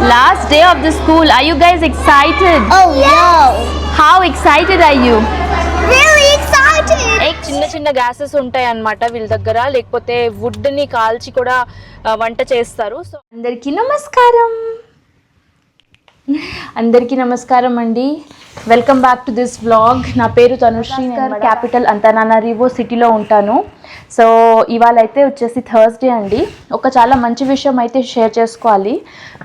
Last day of the school. Are you guys excited? Oh no! How excited are you? Really excited! చిన్న చిన్న gases ఉంటాయి అన్నమాట వీళ్ళ దగ్గర, లేకపోతే వుడ్ ని కాల్చి కూడా వంట చేస్తారు. సో అందరికీ నమస్కారం అండి. Welcome back to this vlog. నా పేరు తనుశ్రీ. నేను క్యాపిటల్ అంతనానరివో సిటీలో ఉంటాను. సో ఇవాళ అయితే వచ్చేసి థర్స్డే అండి. ఒక చాలా మంచి విషయం అయితే షేర్ చేసుకోవాలి.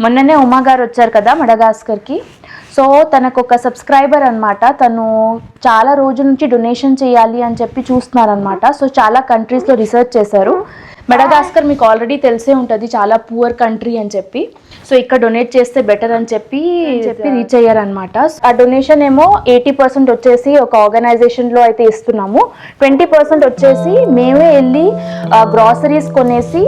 మొన్ననే ఉమా గారు వచ్చారు కదా మడగాస్కర్కి. సో తనకు ఒక సబ్స్క్రైబర్ అనమాట, తను చాలా రోజుల నుంచి డొనేషన్ చేయాలి అని చెప్పి చూస్తున్నారనమాట. సో చాలా కంట్రీస్లో రీసెర్చ్ చేశారు. మడగాస్కర్ మీకు ఆల్రెడీ తెలిసే ఉంటుంది, చాలా పూర్ కంట్రీ అని చెప్పి. సో ఇక్కడ డొనేట్ చేస్తే బెటర్ అని చెప్పి రీచ్ అయ్యారనమాట. ఆ డొనేషన్ ఏమో 80% వచ్చేసి ఒక ఆర్గనైజేషన్లో అయితే ఇస్తున్నాము, 20% వచ్చేసి మేమే వెళ్ళి గ్రాసరీస్ కొనేసి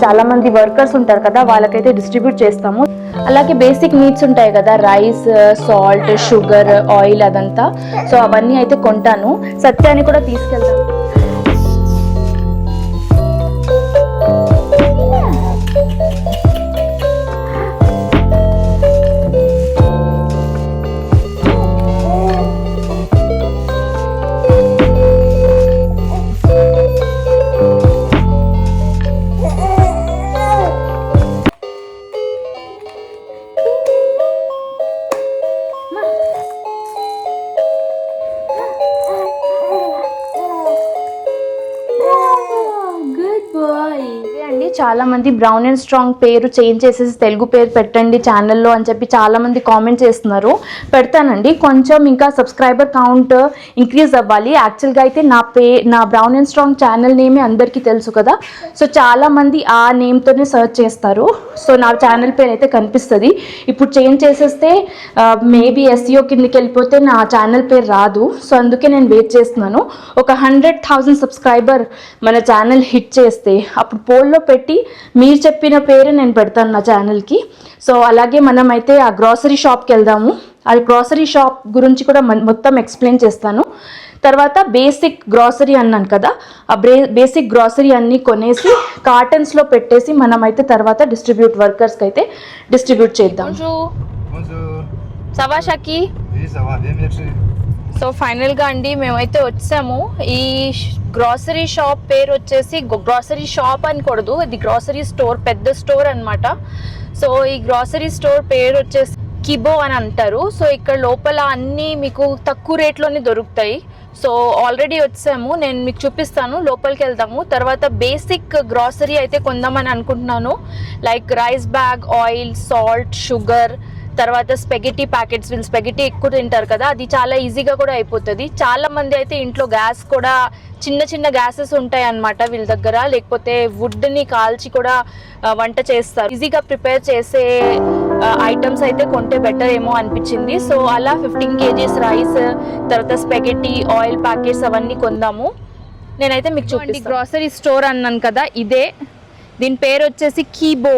చాలామంది వర్కర్స్ ఉంటారు కదా వాళ్ళకైతే డిస్ట్రిబ్యూట్ చేస్తాము. అలాగే బేసిక్ నీడ్స్ ఉంటాయి కదా, రైస్, సాల్ట్, షుగర్, ఆయిల్, అదంతా. సో అవన్నీ అయితే కొంటాను. సత్యాన్ని కూడా తీసుకెళ్తాను. చాలా మంది బ్రౌన్ అండ్ స్ట్రాంగ్ పేరు చేంజ్ చేసేసి తెలుగు పేరు పెట్టండి ఛానల్లో అని చెప్పి చాలా మంది కామెంట్ చేస్తున్నారు. పెడతానండి, కొంచెం ఇంకా సబ్స్క్రైబర్ కౌంట్ ఇంక్రీజ్ అవ్వాలి. యాక్చువల్గా అయితే నా బ్రౌన్ అండ్ స్ట్రాంగ్ ఛానల్ నేమే అందరికీ తెలుసు కదా. సో చాలా మంది ఆ నేమ్తోనే సర్చ్ చేస్తారు. సో నా ఛానల్ పేరు అయితే కనిపిస్తుంది. ఇప్పుడు చేంజ్ చేసేస్తే మేబీ SEO కిందకి వెళ్ళిపోతే నా ఛానల్ పేరు రాదు. సో అందుకే నేను వెయిట్ చేస్తున్నాను. ఒక 100,000 సబ్స్క్రైబర్ మన ఛానల్ హిట్ చేస్తే అప్పుడు పోల్లో పెట్టి మీరు చెప్పిన పేరే నేను పెడతాను నా ఛానల్కి. సో అలాగే మనం అయితే ఆ గ్రాసరీ షాప్కి వెళ్దాము. ఆ గ్రాసరీ షాప్ గురించి కూడా మొత్తం ఎక్స్ప్లెయిన్ చేస్తాను. తర్వాత బేసిక్ గ్రాసరీ అన్నాను కదా, ఆ బేసిక్ గ్రాసరీ అన్నీ కొనేసి కార్టన్స్లో పెట్టేసి మనమైతే తర్వాత వర్కర్స్కి అయితే డిస్ట్రిబ్యూట్ చేద్దాం. సవాషాకి సో ఫైనల్గా అండి మేమైతే వచ్చాము. ఈ గ్రాసరీ షాప్ పేరు వచ్చేసి గ్రాసరీ షాప్ అనకూడదు, ఇది గ్రాసరీ స్టోర్, పెద్ద స్టోర్ అనమాట. సో ఈ గ్రాసరీ స్టోర్ పేరు వచ్చేసి కిబో అని అంటారు. సో ఇక్కడ లోపల అన్నీ మీకు తక్కువ రేట్లోనే దొరుకుతాయి. సో ఆల్రెడీ వచ్చాము, నేను మీకు చూపిస్తాను. లోపలికి వెళ్దాము. తర్వాత బేసిక్ గ్రాసరీ అయితే కొందామని అనుకుంటున్నాను. Like rice bag, oil, salt, sugar, తర్వాత స్పెగెటీ ప్యాకెట్స్. వీళ్ళు స్పెగెటీ ఎక్కువ తింటారు కదా, అది చాలా ఈజీగా కూడా అయిపోతుంది. చాలా మంది అయితే ఇంట్లో గ్యాస్ కూడా చిన్న చిన్న గ్యాసెస్ ఉంటాయి అన్నమాట వీళ్ళ దగ్గర, లేకపోతే వుడ్ని కాల్చి కూడా వంట చేస్తారు. ఈజీగా ప్రిపేర్ చేసే ఐటమ్స్ అయితే కొంటే బెటర్ ఏమో అనిపించింది. సో అలా 15 kgs రైస్, తర్వాత స్పెగెటీ, ఆయిల్ ప్యాకెట్స్ అవన్నీ కొందాము. నేనైతే మీకు చూడండి, గ్రాసరీ స్టోర్ అన్నాను కదా ఇదే. దీని పేరు వచ్చేసి కీబో.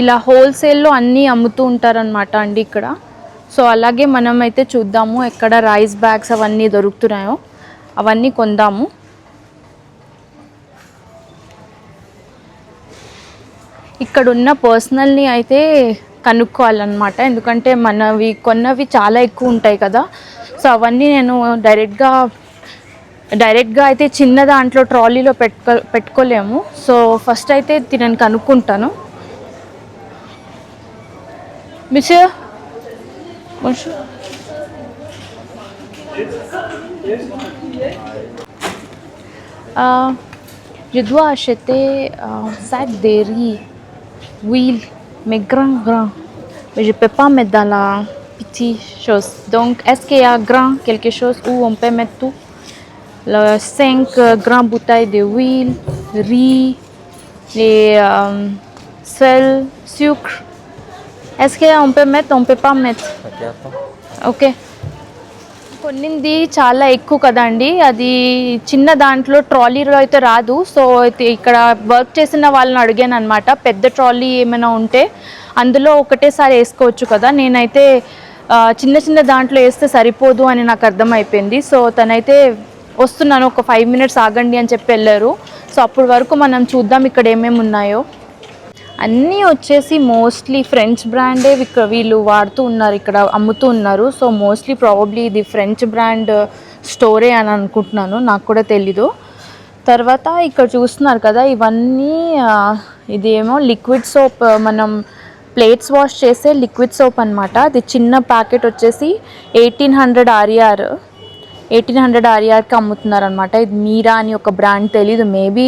ఇలా హోల్సేల్లో అన్నీ అమ్ముతూ ఉంటారనమాట అండి ఇక్కడ. సో అలాగే మనం అయితే చూద్దాము ఎక్కడ రైస్ బ్యాగ్స్ అవన్నీ దొరుకుతున్నాయో, అవన్నీ కొందాము. ఇక్కడున్న పర్సనల్ని అయితే కనుక్కోవాలన్నమాట, ఎందుకంటే మనవి కొన్నవి చాలా ఎక్కువ ఉంటాయి కదా. సో అవన్నీ నేను డైరెక్ట్గా అయితే చిన్న దాంట్లో ట్రాలీలో పెట్టుకోలేము. సో ఫస్ట్ అయితే నేను కనుక్కుంటాను. Monsieur, bonjour. Je dois acheter un sac de riz, huile, mais grand. Mais je ne peux pas mettre dans la petite chose. Donc, est-ce qu'il y a grand quelque chose où on peut mettre tout? 5 grandes bouteilles de huile, riz, les sel, sucre. Est-ce qu'on peut mettre, on peut pas mettre? Okay. కొన్నింది చాలా ఎక్కువ కదండి, అది చిన్న దాంట్లో ట్రాలీలో అయితే రాదు. So అయితే ఇక్కడ వర్క్ చేసిన వాళ్ళని అడిగాను అనమాట, పెద్ద ట్రాలీ ఏమైనా ఉంటే అందులో ఒకటేసారి వేసుకోవచ్చు కదా, నేనైతే చిన్న చిన్న దాంట్లో వేస్తే సరిపోదు అని నాకు అర్థమైపోయింది. సో తనైతే వస్తున్నాను ఒక 5 minutes ఆగండి అని చెప్పి వెళ్ళారు. సో అప్పటి వరకు మనం చూద్దాం ఇక్కడ ఏమేమి ఉన్నాయో. అన్నీ వచ్చేసి మోస్ట్లీ ఫ్రెంచ్ బ్రాండే వీళ్ళు వాడుతూ ఉన్నారు, ఇక్కడ అమ్ముతూ ఉన్నారు. సో మోస్ట్లీ ప్రాబబ్లీ ఇది ఫ్రెంచ్ బ్రాండ్ స్టోరే అని అనుకుంటున్నాను, నాకు కూడా తెలీదు. తర్వాత ఇక్కడ చూస్తున్నారు కదా ఇవన్నీ ఇదేమో లిక్విడ్ సోప్, మనం ప్లేట్స్ వాష్ చేసే లిక్విడ్ సోప్ అనమాట. అది చిన్న ప్యాకెట్ వచ్చేసి 1800 ఆర్ఆర్కి అమ్ముతున్నారు అనమాట. ఇది మీరా అని ఒక బ్రాండ్, తెలీదు, మేబీ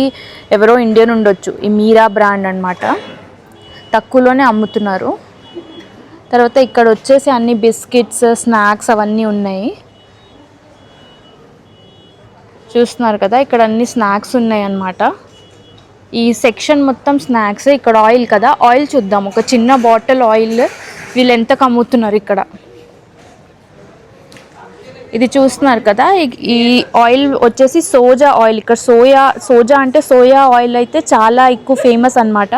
ఎవరో ఇండియన్ ఉండొచ్చు. ఈ మీరా బ్రాండ్ అనమాట, తక్కువలోనే అమ్ముతున్నారు. తర్వాత ఇక్కడ వచ్చేసి అన్ని బిస్కెట్స్, స్నాక్స్ అవన్నీ ఉన్నాయి. చూస్తున్నారు కదా ఇక్కడ అన్ని స్నాక్స్ ఉన్నాయి అన్నమాట. ఈ సెక్షన్ మొత్తం స్నాక్స్. ఇక్కడ ఆయిల్ కదా, ఆయిల్ చూద్దాం. ఒక చిన్న బాటిల్ ఆయిల్ వీళ్ళు ఎంతకు అమ్ముతున్నారు ఇక్కడ. ఇది చూస్తున్నారు కదా, ఈ ఆయిల్ వచ్చేసి సోజా ఆయిల్. ఇక్కడ సోజా అంటే సోయా ఆయిల్ అయితే చాలా ఎక్కువ ఫేమస్ అన్నమాట.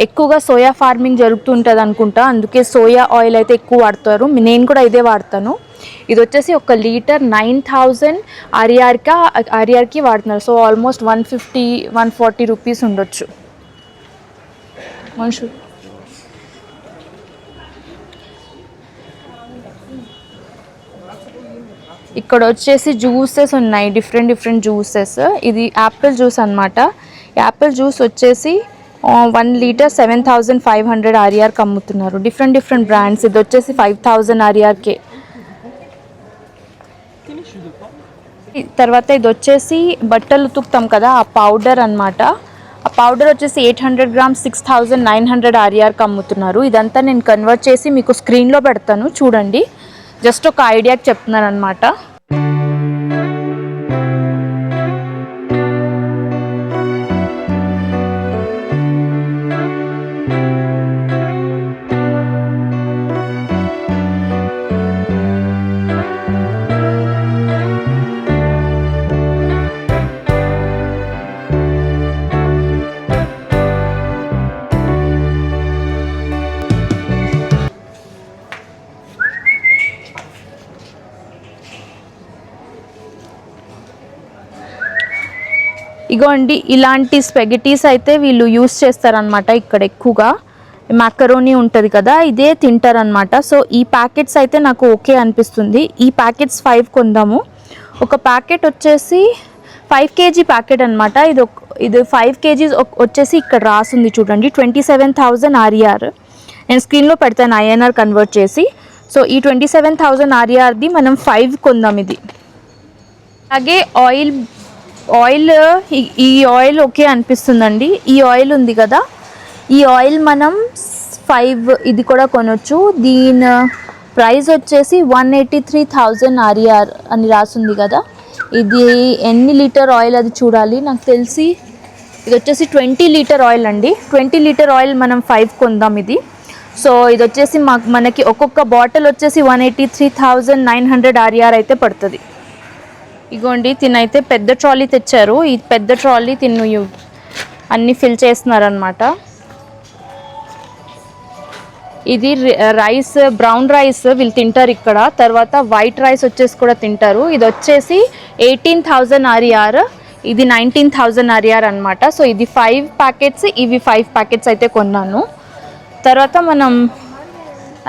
ఎక్కువగా సోయా ఫార్మింగ్ జరుగుతుంటుంది అనుకుంటా, అందుకే సోయా ఆయిల్ అయితే ఎక్కువ వాడతారు. నేను కూడా ఇదే వాడతాను. ఇది వచ్చేసి 1 లీటర్ 9000 ఆర్ఆర్కి వాడుతున్నారు. సో ఆల్మోస్ట్ 150-140 రూపీస్ ఉండొచ్చు మనుషులు. ఇక్కడ వచ్చేసి జ్యూసెస్ ఉన్నాయి, డిఫరెంట్ జ్యూసెస్. ఇది యాపిల్ జ్యూస్ అనమాట. యాపిల్ జ్యూస్ వచ్చేసి 1 లీటర్ 7500 ఆర్ఆర్కి అమ్ముతున్నారు. Different brands. ఇది వచ్చేసి 5000 ఆర్ఆర్కే. తర్వాత ఇది వచ్చేసి బట్టలు ఉతుకుతాం కదా ఆ పౌడర్ అనమాట. ఆ పౌడర్ వచ్చేసి 800 grams 6900 ఆర్ఆర్కి అమ్ముతున్నారు. ఇదంతా నేను కన్వర్ట్ చేసి మీకు స్క్రీన్లో పెడతాను చూడండి, జస్ట్ ఒక ఐడియాకి చెప్తున్నాను అనమాట. ఇగోండి ఇలాంటి స్పెగటీస్ అయితే వీళ్ళు యూస్ చేస్తారనమాట. ఇక్కడ ఎక్కువగా మ్యాకరోనీ ఉంటుంది కదా, ఇదే తింటారనమాట. సో ఈ ప్యాకెట్స్ అయితే నాకు ఓకే అనిపిస్తుంది. ఈ ప్యాకెట్స్ 5 కొందాము. ఒక ప్యాకెట్ వచ్చేసి 5 kg ప్యాకెట్ అనమాట. ఇది 5 kg వచ్చేసి ఇక్కడ రాసింది చూడండి 27,000 ఆర్ఆర్. నేను స్క్రీన్లో పెడతాను ఐఎన్ఆర్ కన్వర్ట్ చేసి. సో ఈ 27,000 ఆర్ఆర్ది మనం 5 కొందాం ఇది. అలాగే ఆయిల్ ఈ ఆయిల్ ఓకే అనిపిస్తుందండి. ఈ ఆయిల్ ఉంది కదా, ఈ ఆయిల్ మనం 5 ఇది కూడా కొనొచ్చు. దీని ప్రైస్ వచ్చేసి 183,000 ఆర్ఆర్ అని రాసింది కదా. ఇది ఎన్ని లీటర్ ఆయిల్ అది చూడాలి, నాకు తెలిసి ఇది వచ్చేసి 20 లీటర్ ఆయిల్ అండి. 20 లీటర్ ఆయిల్ మనం 5 కొందాం ఇది. సో ఇది వచ్చేసి మనకి ఒక్కొక్క బాటిల్ వచ్చేసి 183,900 ఆర్ఆర్ అయితే పడుతుంది. ఇగోండి తినైతే పెద్ద ట్రాలీ తెచ్చారు. ఈ పెద్ద ట్రాలీ అన్నీ ఫిల్ చేస్తున్నారనమాట. ఇది రైస్, బ్రౌన్ రైస్ వీళ్ళు తింటారు ఇక్కడ. తర్వాత వైట్ రైస్ వచ్చేసి కూడా తింటారు. ఇది వచ్చేసి 18,000 ఆర్ఆర్, ఇది 19,000 ఆర్ఆర్ అనమాట. సో ఇది 5 ప్యాకెట్స్, ఇవి 5 ప్యాకెట్స్ అయితే కొన్నాను. తర్వాత మనం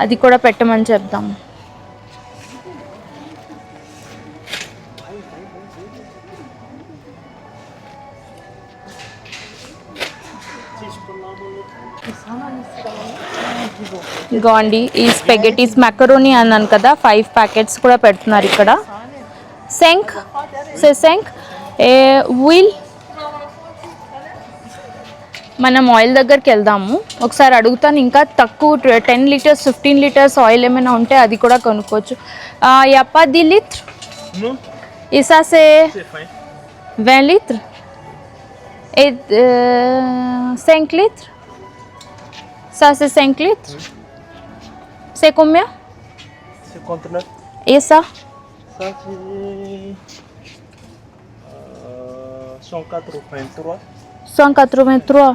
అది కూడా పెట్టమని చెప్దాం. ఇగోండి ఈ స్పెగెటీస్ మ్యాకరోనీ అన్నాను కదా, 5 ప్యాకెట్స్ కూడా పెడుతున్నారు ఇక్కడ. సెంక్ వీల్. మనం ఆయిల్ దగ్గరికి వెళ్దాము, ఒకసారి అడుగుతాను. ఇంకా తక్కువ 10 లీటర్స్ 15 లీటర్స్ ఆయిల్ ఏమైనా ఉంటే అది కూడా కొనుక్కోవచ్చు. యప్పా ది లిటర్ ఇసా సే 20 litre 5 litre. Ça c'est 5 litres. C'est combien? C'est conteneur. Et ça? Ça c'est 183. 183.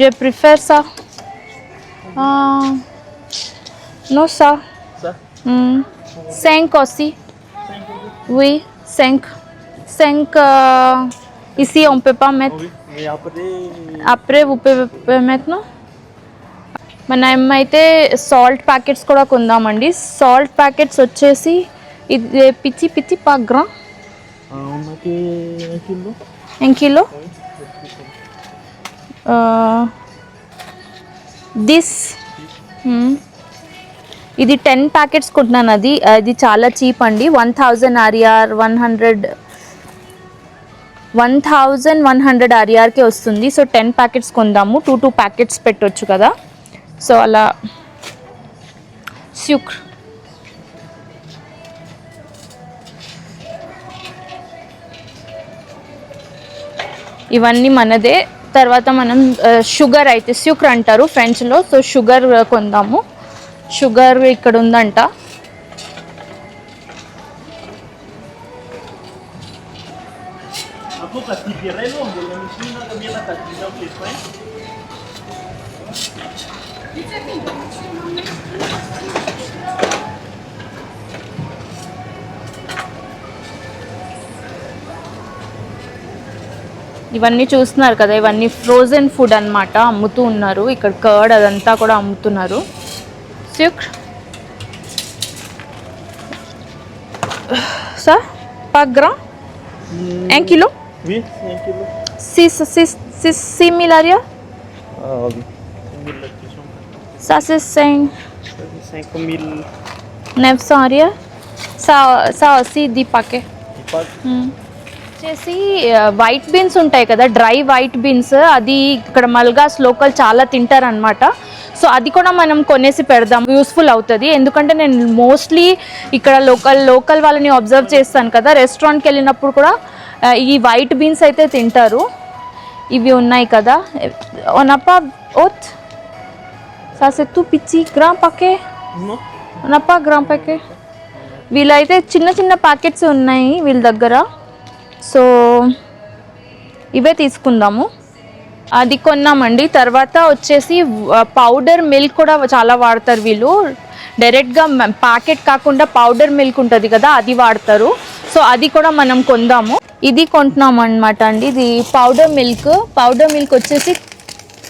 Je préfère ça. Non, ça. Ça? 5 aussi. Oui, 5. 5. Ici, on peut pas mettre. Oui. Mais après. Après, vous pouvez mettre, non? మనం అయితే salt packets కూడా కొందామండి. Salt packets వచ్చేసి ఇది పిచ్చి పిచ్చి పాగ్రా Uma que aquilo. ఎంకిలో this ఇది 10 ప్యాకెట్స్ కొంటున్నాను. అది చాలా చీప్ అండి. 1000 ఆర్ఆర్ 1100 ఆర్ఆర్కే వస్తుంది. సో 10 ప్యాకెట్స్ కొందాము. 2 ప్యాకెట్స్ పెట్టొచ్చు కదా. సో అలా సుక్ర్ ఇవన్నీ మనదే. తర్వాత మనం షుగర్ అయితే సుక్ర్ అంటారు ఫ్రెంచ్లో. So sugar కొందాము. షుగర్ ఇక్కడ ఉందంట. ఇవన్నీ చూస్తున్నారు కదా, ఇవన్నీ ఫ్రోజన్ ఫుడ్ అన్నమాట. అమ్ముతూ ఉన్నారు ఇక్కడ. కర్డ్ అదంతా కూడా అమ్ముతున్నారు. సుక్ర్ ça pas grand 1 kilo. Oui, 1 kilo. 6 000 arrière. Ah oui. 1000 la question. Ça c'est 5000. 900 arrière. Ça aussi 10 paquet. వచ్చేసి వైట్ బీన్స్ ఉంటాయి కదా, డ్రై వైట్ బీన్స్. అది ఇక్కడ మల్గాస్ లోకల్ చాలా తింటారనమాట. సో అది కూడా మనం కొనేసి పెడదాం, యూస్ఫుల్ అవుతుంది. ఎందుకంటే నేను మోస్ట్లీ ఇక్కడ లోకల్ వాళ్ళని అబ్జర్వ్ చేస్తాను కదా, రెస్టారెంట్కి వెళ్ళినప్పుడు కూడా ఈ వైట్ బీన్స్ అయితే తింటారు. ఇవి ఉన్నాయి కదా. ఓనప్పా ఓత్ సాసెత్తు పిచ్చి గ్రామ్ పాకే ఓనప్పా గ్రామ్ పాకే. వీళ్ళైతే చిన్న చిన్న ప్యాకెట్స్ ఉన్నాయి వీళ్ళ దగ్గర. సో ఇవే తీసుకుందాము. అది కొన్నామండి. తర్వాత వచ్చేసి పౌడర్ మిల్క్ కూడా చాలా వాడతారు వీళ్ళు. డైరెక్ట్గా ప్యాకెట్ కాకుండా పౌడర్ మిల్క్ ఉంటుంది కదా, అది వాడతారు. సో అది కూడా మనం కొందాము. ఇది కొంటున్నాం అనమాట అండి. ఇది పౌడర్ మిల్క్ వచ్చేసి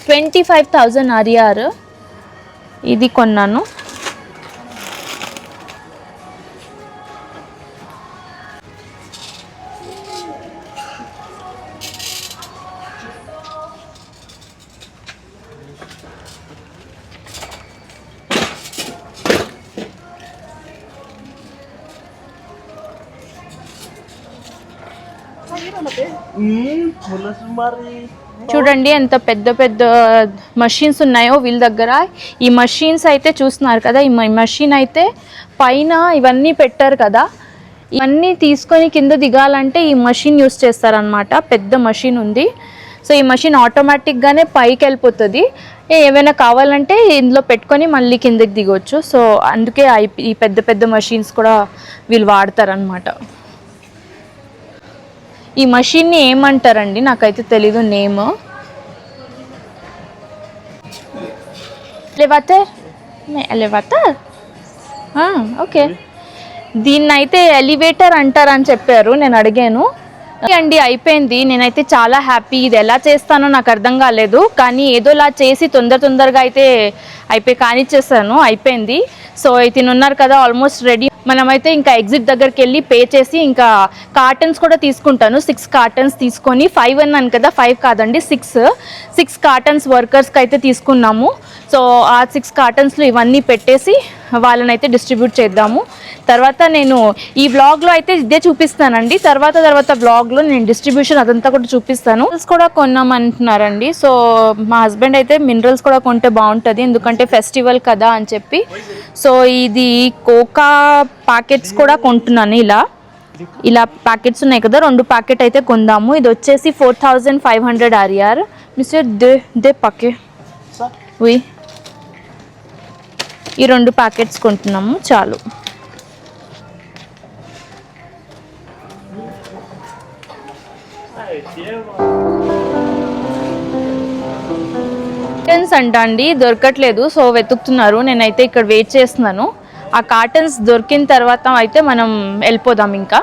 25,000 ఆర్ఆర్. ఇది కొన్నాను. చూడండి ఎంత పెద్ద పెద్ద మషీన్స్ ఉన్నాయో వీళ్ళ దగ్గర. ఈ మషీన్స్ అయితే చూస్తున్నారు కదా, ఈ మషీన్ అయితే పైన ఇవన్నీ పెట్టారు కదా, ఇవన్నీ తీసుకొని కింద దిగాలంటే ఈ మషీన్ యూస్ చేస్తారనమాట. పెద్ద మషీన్ ఉంది. సో ఈ మషీన్ ఆటోమేటిక్గానే పైకి వెళ్ళిపోతుంది. ఏమైనా కావాలంటే ఇందులో పెట్టుకొని మళ్ళీ కిందకి దిగొచ్చు. సో అందుకే ఈ పెద్ద పెద్ద మషీన్స్ కూడా వీళ్ళు వాడతారనమాట. ఈ మషీన్ని ఏమంటారండి నాకైతే తెలీదు నేమ్. Elevator okay. దీన్ని అయితే ఎలివేటర్ అంటారని చెప్పారు. నేను అడిగాను అండి. అయిపోయింది. నేనైతే చాలా హ్యాపీ. ఇది ఎలా చేస్తానో నాకు అర్థం కాలేదు, కానీ ఏదోలా చేసి తొందరగా అయితే కానిచ్చేసాను. అయిపోయింది. సో ఇది ఉన్నారు కదా, ఆల్మోస్ట్ రెడీ. మనమైతే ఇంకా ఎగ్జిట్ దగ్గరికి వెళ్ళి పే చేసి ఇంకా కార్టన్స్ కూడా తీసుకుంటాను. 6 కార్టన్స్ తీసుకొని 5 అన్నాను కదా, 5 కాదండి 6 కార్టన్స్ వర్కర్స్కి అయితే తీసుకున్నాము. సో ఆ 6 కార్టన్స్లో ఇవన్నీ పెట్టేసి వాళ్ళనైతే డిస్ట్రిబ్యూట్ చేద్దాము. తర్వాత నేను ఈ వ్లాగ్లో అయితే ఇదే చూపిస్తానండి. తర్వాత వ్లాగ్లో నేను డిస్ట్రిబ్యూషన్ అదంతా కూడా చూపిస్తాను. మినరల్స్ కూడా కొన్నామంటున్నారండి. సో మా హస్బెండ్ అయితే మినరల్స్ కూడా కొంటే బాగుంటుంది, ఎందుకంటే ఫెస్టివల్ కదా అని చెప్పి. సో ఇది కోకా ప్యాకెట్స్ కూడా కొంటున్నాను. ఇలా ప్యాకెట్స్ ఉన్నాయి కదా, 2 ప్యాకెట్ అయితే కొందాము. ఇది వచ్చేసి 4500 ఆర్ఆర్. మిస్టర్ దే పకే ఉయ్. ఈ 2 ప్యాకెట్స్ కొంటున్నాము చాలు. అంట అండి, దొరకట్లేదు. సో వెతుకుతున్నారు. నేనైతే ఇక్కడ వెయిట్ చేస్తున్నాను. ఆ కార్టన్స్ దొరికిన తర్వాత అయితే మనం వెళ్ళిపోదాం. ఇంకా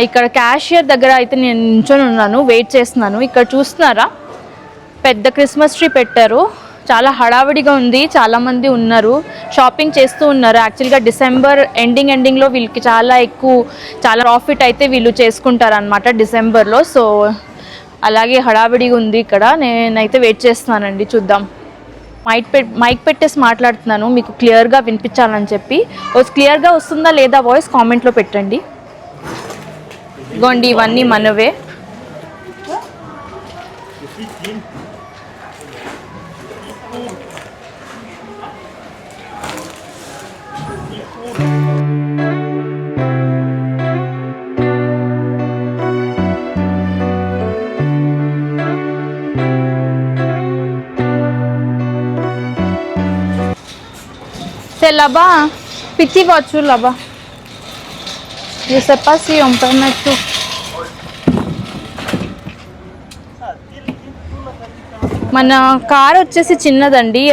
ఇక్కడ క్యాషియర్ దగ్గర అయితే నేను నించొని ఉన్నాను, వెయిట్ చేస్తున్నాను. ఇక్కడ చూస్తున్నారా, పెద్ద క్రిస్మస్ ట్రీ పెట్టారు. చాలా హడావిడిగా ఉంది, చాలామంది ఉన్నారు, షాపింగ్ చేస్తూ ఉన్నారు. యాక్చువల్గా డిసెంబర్ ఎండింగ్లో వీళ్ళకి చాలా ప్రాఫిట్ అయితే వీళ్ళు చేసుకుంటారు అనమాట డిసెంబర్లో. సో అలాగే హడావిడిగా ఉంది ఇక్కడ. నేనైతే వెయిట్ చేస్తున్నానండి, చూద్దాం. మైక్ పెట్టేసి మాట్లాడుతున్నాను, మీకు క్లియర్గా వినిపించాలని చెప్పి. క్లియర్గా వస్తుందా లేదా వాయిస్ కామెంట్లో పెట్టండి. ఇగోండి, ఇవన్నీ మనవే. C'est là-bas, hein. Petite voiture là-bas. Je sais pas si on peut mettre tout. మన కార్ వచ్చేసి చిన్నదండి.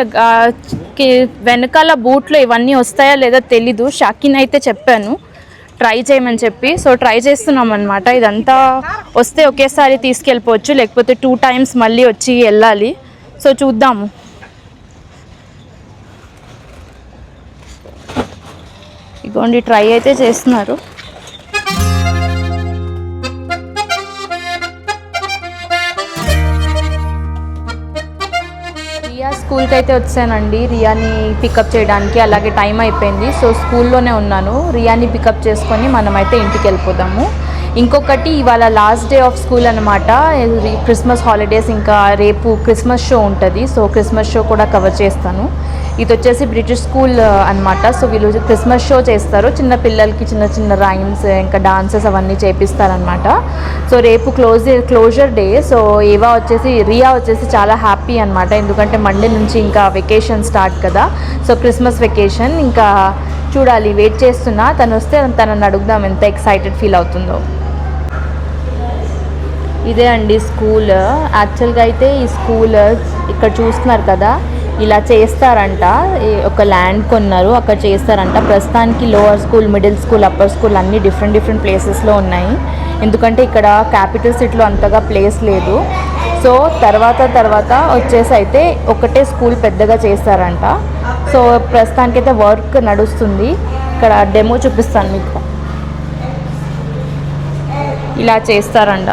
వెనకాల బూట్లో ఇవన్నీ వస్తాయా లేదా తెలీదు. షాకిన్ అయితే చెప్పాను ట్రై చేయమని చెప్పి. సో ట్రై చేస్తున్నాం అనమాట. ఇదంతా వస్తే ఒకేసారి తీసుకెళ్ళిపోవచ్చు, లేకపోతే 2 times మళ్ళీ వచ్చి వెళ్ళాలి. సో చూద్దాము. ఇగోండి, ట్రై అయితే చేస్తున్నారు. రియా స్కూల్కి అయితే వచ్చానండి, రియాని పికప్ చేయడానికి. అలాగే టైం అయిపోయింది, సో స్కూల్లోనే ఉన్నాను. రియాని పికప్ చేసుకొని మనమైతే ఇంటికి వెళ్ళిపోదాము. ఇంకొకటి, ఇవాళ లాస్ట్ డే ఆఫ్ స్కూల్ అనమాట. క్రిస్మస్ హాలిడేస్, ఇంకా రేపు క్రిస్మస్ షో ఉంటుంది. సో క్రిస్మస్ షో కూడా కవర్ చేస్తాను. ఇది వచ్చేసి బ్రిటిష్ స్కూల్ అనమాట. సో వీళ్ళు క్రిస్మస్ షో చేస్తారు. చిన్న పిల్లలకి చిన్న రైమ్స్, ఇంకా డాన్సెస్ అవన్నీ చేపిస్తారనమాట. సో రేపు క్లోజర్ డే. సో రియా వచ్చేసి చాలా హ్యాపీ అనమాట. ఎందుకంటే మండే నుంచి ఇంకా వెకేషన్ స్టార్ట్ కదా. సో క్రిస్మస్ వెకేషన్ ఇంకా చూడాలి, వెయిట్ చేస్తున్నా. తను వస్తే తనని అడుగుదాం ఎంత ఎక్సైటెడ్ ఫీల్ అవుతుందో. ఇదే అండి స్కూల్. యాక్చువల్గా అయితే ఈ స్కూల్ ఇక్కడ చూస్తున్నారు కదా, ఇలా చేస్తారంట. ఒక ల్యాండ్ కొన్నారు, అక్కడ చేస్తారంట. ప్రస్తుతానికి lower school, middle school, upper school అన్నీ డిఫరెంట్ ప్లేసెస్లో ఉన్నాయి. ఎందుకంటే ఇక్కడ క్యాపిటల్ సిటీలో అంతగా ప్లేస్ లేదు. సో తర్వాత వచ్చేసి అయితే ఒకటే స్కూల్ పెద్దగా చేస్తారంట. సో ప్రస్తుతానికైతే వర్క్ నడుస్తుంది. ఇక్కడ డెమో చూపిస్తాను మీకు. ఇలా చేస్తారంట.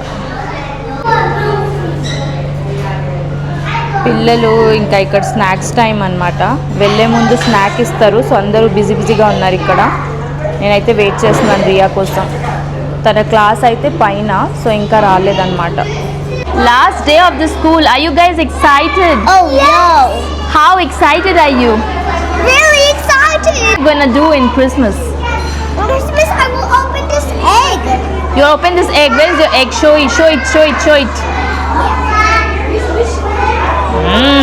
పిల్లలు ఇంకా ఇక్కడ స్నాక్స్ టైం అనమాట. వెళ్ళే ముందు స్నాక్ ఇస్తారు. సో అందరూ బిజీగా ఉన్నారు ఇక్కడ. నేనైతే వెయిట్ చేస్తున్నాను రియా కోసం. తన క్లాస్ అయితే పైన, సో ఇంకా రాలేదన్నమాట. Last day of the school. Are you guys excited? Oh no! How excited are you? Really excited! What are you gonna do in Christmas? Christmas, I will open this egg. You open this egg. Where is your egg? Show it.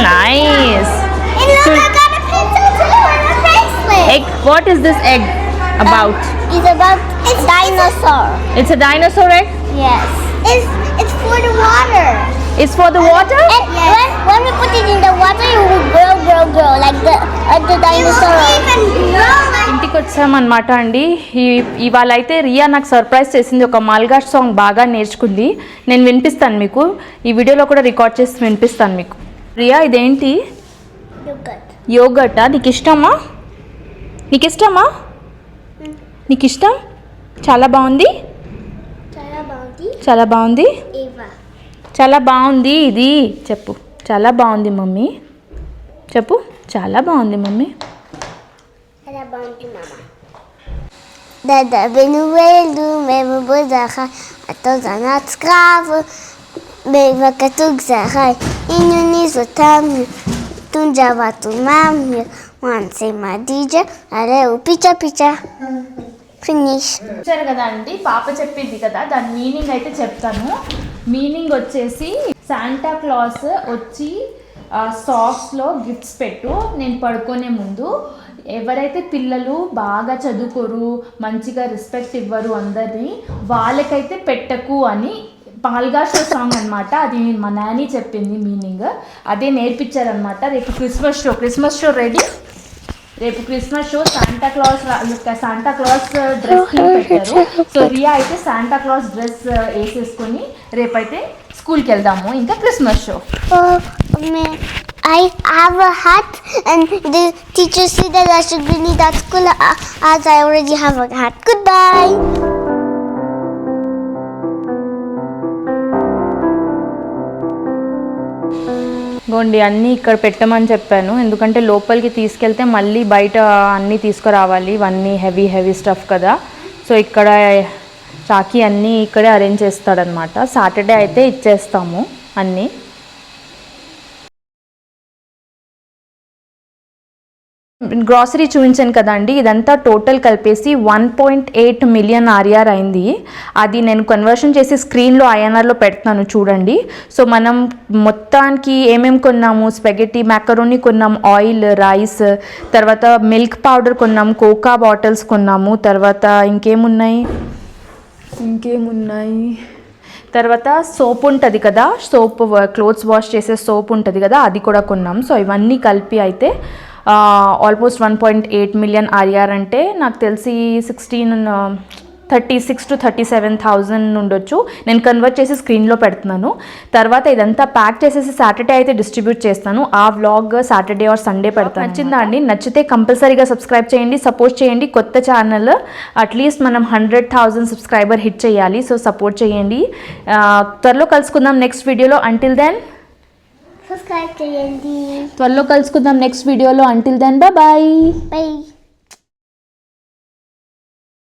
Nice. And look, I got a pencil too and a bracelet. Egg. What is this egg about? It's dinosaur. It's a dinosaur egg? Yes. It's for the water. It's for the water? And when we put it in the water, it will grow like the dinosaur. It will even grow like. ఇంటికి వచ్చామన్నమాట అండి. ఇవాళ అయితే రియా నాకు surprise చేసింది. ఒక మల్గాష్ song బాగా నేర్చుకుంది. నేను వినిపిస్తాను మీకు. ఈ వీడియోలో కూడా రికార్డ్ చేసి వినిపిస్తాను మీకు. రియా, ఇదేంటి? యోగర్టా? నీకు ఇష్టమా? నీకు ఇష్టం? చాలా బాగుంది. చాలా బాగుంది ఇది. చెప్పు, చాలా బాగుంది మమ్మీ. చెప్పు, చాలా బాగుంది mummy. Dada benuelu memu bozaha atozanat skravo beva katug zahai inuni zotam tunjava tumam once madija areu picha finish. చూసారు కదా అండి, పాప చెప్పింది కదా, దాని మీనింగ్ అయితే చెప్తాను. మీనింగ్ వచ్చేసి శాంటా క్లాస్ వచ్చి సాక్స్లో గిఫ్ట్స్ పెట్టు నేను పడుకునే ముందు. ఎవరైతే పిల్లలు బాగా చదువుకోరు, మంచిగా రెస్పెక్ట్ ఇవ్వరు అందరినీ, వాళ్ళకైతే పెట్టకు అని పాల్గా షో సాంగ్ అనమాట. అది మా నాని చెప్పింది మీనింగ్, అదే నేర్పించారనమాట. రేపు క్రిస్మస్ షో రెడీ. రేపు Christmas show Santa Claus dress పెట్టారు. సో రియా అయితే శాంటా క్లాస్ డ్రెస్ వేసేసుకొని రేపైతే స్కూల్కి వెళ్దాము. ఇంకా Christmas show. I have a hat and the teacher said that I should bring it at school as I already have a hat. Goodbye. Gondi అన్నీ ఇక్కడ పెట్టమని చెప్పాను, ఎందుకంటే లోపలికి తీసుకెళ్తే మళ్ళీ బయట అన్నీ తీసుకురావాలి, ఇవన్నీ హెవీ స్టఫ్ కదా. సో ఇక్కడ చాకీ అన్నీ ఇక్కడే అరేంజ్ చేస్తాడనమాట. సాటర్డే అయితే ఇచ్చేస్తాము అన్నీ. గ్రాసరీ చూపించాను కదండి, ఇదంతా టోటల్ కలిపేసి 1.8 మిలియన్ ఆర్ఆర్ అయింది. అది నేను కన్వర్షన్ చేసి స్క్రీన్లో ఐఎన్ఆర్లో పెడతాను చూడండి. సో మనం మొత్తానికి ఏమేమి కొన్నాము, స్పెగెటీ మ్యాకరోనీ కొన్నాము, ఆయిల్, రైస్, తర్వాత మిల్క్ పౌడర్ కొన్నాము, కోకా బాటిల్స్ కొన్నాము, తర్వాత ఇంకేమున్నాయి తర్వాత సోప్ ఉంటుంది కదా, సోప్ క్లోత్స్ వాష్ చేసే సోప్ ఉంటుంది కదా, అది కూడా కొన్నాం. సో ఇవన్నీ కలిపి అయితే ఆల్మోస్ట్ 1.8 మిలియన్ ఆర్ఆర్ అంటే నాకు తెలిసి 36 to 37,000 ఉండొచ్చు. నేను కన్వర్ట్ చేసి స్క్రీన్లో పెడుతున్నాను. తర్వాత ఇదంతా ప్యాక్ చేసేసి సాటర్డే అయితే డిస్ట్రిబ్యూట్ చేస్తాను. ఆ వ్లాగ్ సాటర్డే ఆర్ సండే పెడతాను. నచ్చిందా అండి? నచ్చితే కంపల్సరీగా సబ్స్క్రైబ్ చేయండి, సపోర్ట్ చేయండి. కొత్త ఛానల్, అట్లీస్ట్ మనం 100,000 సబ్స్క్రైబర్ హిట్ చేయాలి. సో సపోర్ట్ చేయండి. త్వరలో కలుసుకుందాం నెక్స్ట్ వీడియోలో. Until then Subscribe to Yendi. త్వరలో కలుసుకుందాం నెక్స్ట్ వీడియోలో. Until then bye. Bye.